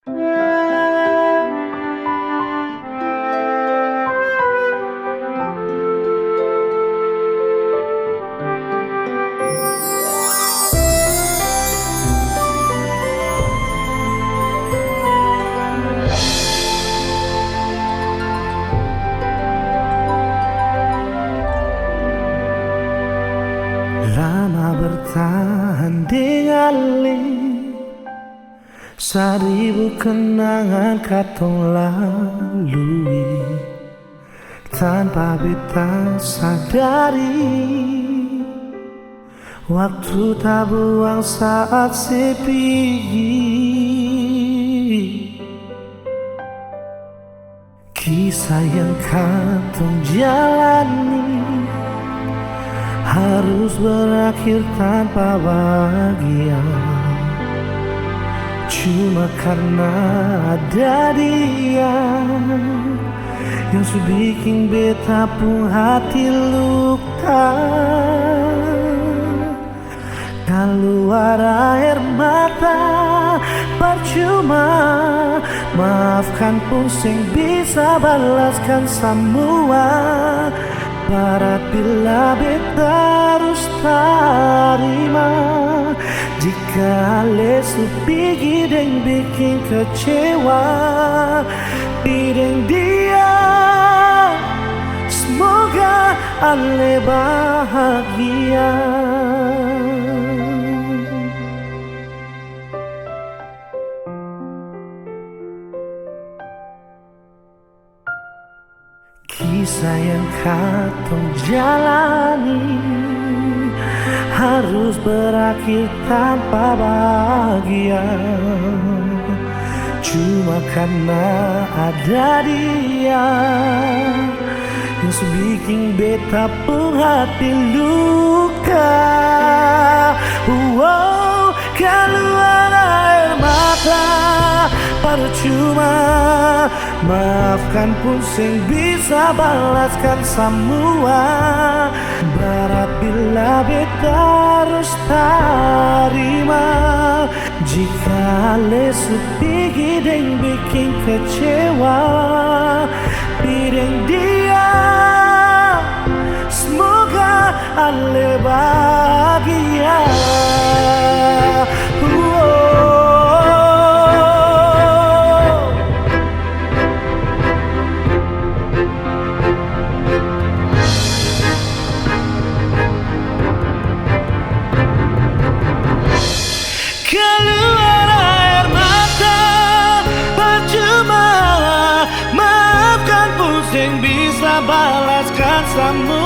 Lama bertahan ningali seribu kenangan katong lalui, tanpa beta sadari waktu tak buang saat sepi. Kisah yang katong jalani harus berakhir tanpa bahagia, cuma karena ada dia yang bikin beta pun hati luka. Keluar air mata percuma, maafkan pun sing bisa balaskan semua. Berat bila beta harus terima, jika lesu pergi dan bikin kecewa. Bidang dia, semoga ale bahagia. Kisah yang katong jalani harus berakhir tanpa bahagia, cuma karena ada dia yang bikin beta pun hati luka. Keluar air mata percuma, maafkan pun sing bisa balaskan semua. Berat bila beta harus terima, jika lesu pergi dan bikin kecewa. Bidang dia, semoga ale bahagia. Keluar air mata percuma, maafkan pun sing bisa balaskan semua.